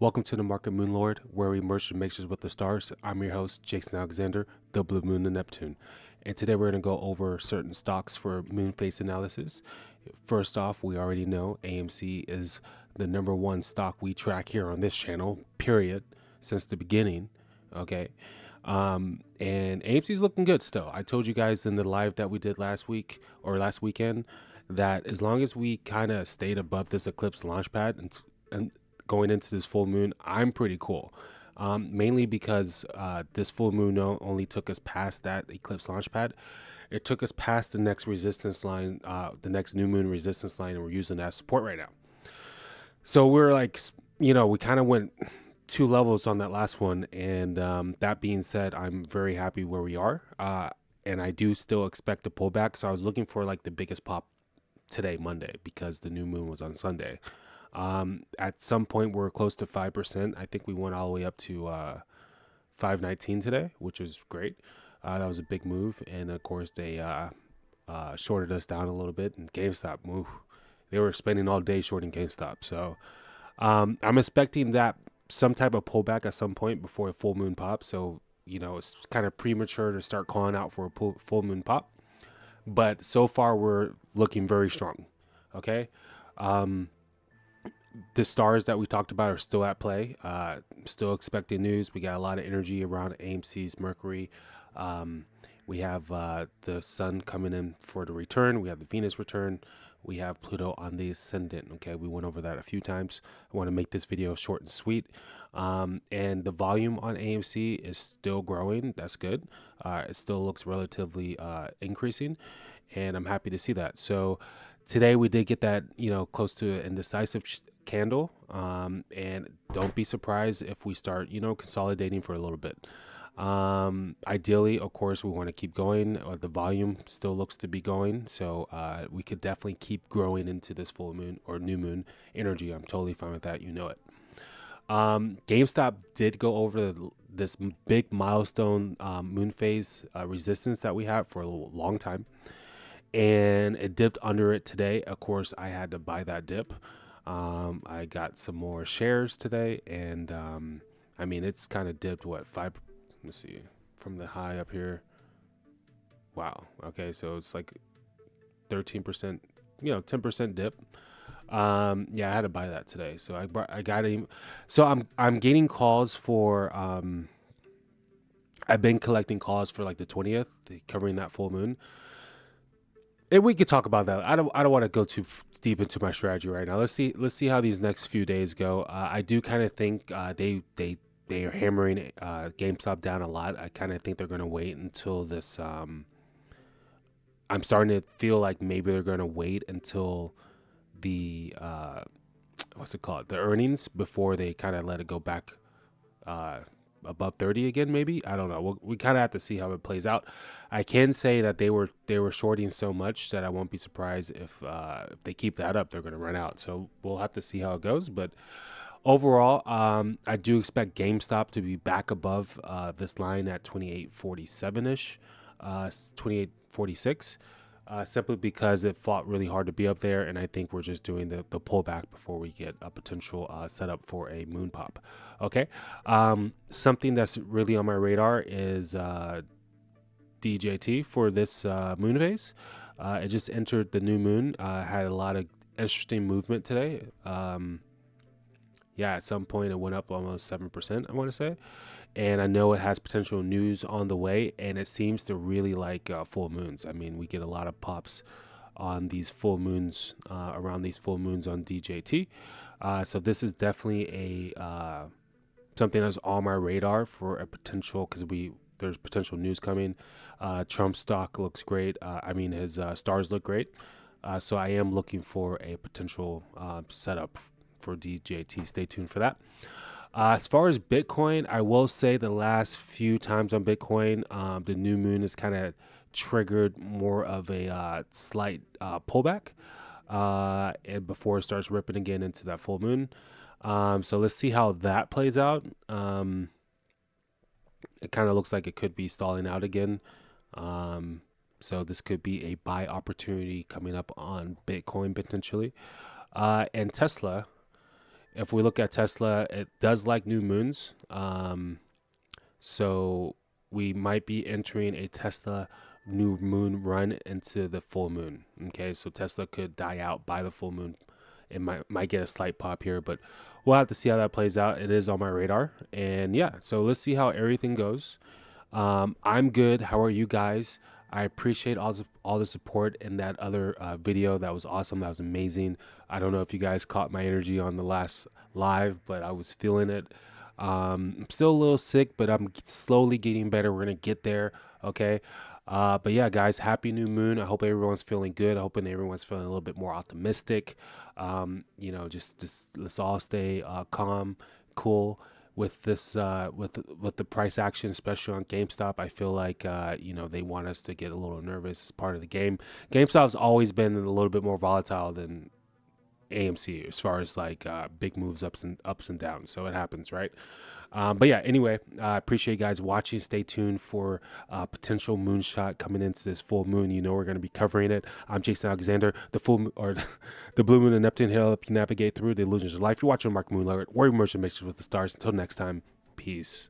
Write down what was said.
Welcome to the Market Moon Lord, where we merge the mixtures with the stars. I'm your host, Jason Alexander, the Blue Moon of Neptune. And today we're going to go over certain stocks for moon phase analysis. First off, we already know AMC is the number one stock we track here on this channel, period, since the beginning. Okay. And AMC's looking good still. I told you guys in the live that we did last week or last weekend that as long as we kind of stayed above this eclipse launchpad and going into this full moon, I'm pretty cool. Mainly because this full moon only took us past that eclipse launchpad. It took us past the next resistance line, the next new moon resistance line, and we're using that support right now. So we're like, we kind of went two levels on that last one. And that being said, I'm very happy where we are. And I do still expect a pullback. So I was looking for like the biggest pop today, Monday, because the new moon was on Sunday. At some point we're close to 5%. I think we went all the way up to 519 today, which is great. That was a big move. And of course they shorted us down a little bit, and Gamestop move. They were spending all day shorting Gamestop. So I'm expecting that some type of pullback at some point before a full moon pop. So, it's kind of premature to start calling out for a full moon pop. But so far we're looking very strong. Okay. The stars that we talked about are still at play. Still expecting news. We got a lot of energy around AMC's Mercury. We have the sun coming in for the return. We have the Venus return. We have Pluto on the ascendant. Okay, we went over that a few times. I want to make this video short and sweet. And the volume on AMC is still growing. That's good. It still looks relatively increasing, and I'm happy to see that. So today we did get that, close to an indecisive candle, and don't be surprised if we start, consolidating for a little bit. Ideally, of course, we want to keep going. The volume still looks to be going, so we could definitely keep growing into this full moon or new moon energy. I'm totally fine with that. You know it. GameStop did go over this big milestone moon phase resistance that we have for a long time, and it dipped under it today. Of course, I had to buy that dip. I got some more shares today, and it's kind of dipped five. Let's see, from the high up here. Wow. Okay, so it's like 13%, 10% dip. I had to buy that today, so I got him. So I'm getting calls for. I've been collecting calls for like the 20th, covering that full moon. And we could talk about that. I don't want to go too deep into my strategy right now. Let's see how these next few days go. I do kind of think they are hammering GameStop down a lot. I kind of think they're going to wait until this. I'm starting to feel like maybe they're going to wait until the what's it called, the earnings, before they kind of let it go back above 30 again. Maybe, I don't know. We kind of have to see how it plays out. I can say that they were shorting so much that I won't be surprised if they keep that up, they're going to run out. So we'll have to see how it goes. But overall, I do expect GameStop to be back above this line at 28.47-ish, 28.46, simply because it fought really hard to be up there, and I think we're just doing the pullback before we get a potential setup for a moon pop. Okay, something that's really on my radar is DJT for this moon phase. It just entered the new moon, had a lot of interesting movement today. At some point it went up almost 7%, I want to say. And I know it has potential news on the way, and it seems to really like full moons. I mean, we get a lot of pops on these full moons, around these full moons on DJT. So this is definitely a something that's on my radar for a potential, because there's potential news coming. Trump's stock looks great. His stars look great. So I am looking for a potential setup for DJT. Stay tuned for that. As far as Bitcoin, I will say the last few times on Bitcoin, the new moon has kind of triggered more of a slight pullback, and before it starts ripping again into that full moon. So let's see how that plays out. It kind of looks like it could be stalling out again. So this could be a buy opportunity coming up on Bitcoin potentially. And Tesla If we look at Tesla, it does like new moons. So we might be entering a Tesla new moon run into the full moon. Okay, so Tesla could die out by the full moon. It might get a slight pop here, but we'll have to see how that plays out. It is on my radar, and yeah, so let's see how everything goes. I'm good. How are you guys? I appreciate all the support in that other video. That was awesome. That was amazing. I don't know if you guys caught my energy on the last live, but I was feeling it. I'm still a little sick, but I'm slowly getting better. We're gonna get there, okay? But yeah, guys, happy new moon. I hope everyone's feeling good. I hope everyone's feeling a little bit more optimistic. Just let's all stay calm, cool with this with the price action, especially on GameStop. I feel like they want us to get a little nervous as part of the game. GameStop's always been a little bit more volatile than AMC as far as like big moves ups and downs. So it happens, right? But yeah, anyway, I appreciate you guys watching. Stay tuned for potential moonshot coming into this full moon. You know we're going to be covering it. I'm Jason Alexander, the the blue moon and Neptune here to help you navigate through the illusions of life. You're watching Mark Moonlight, where we merge the mixtures with the stars. Until next time, peace.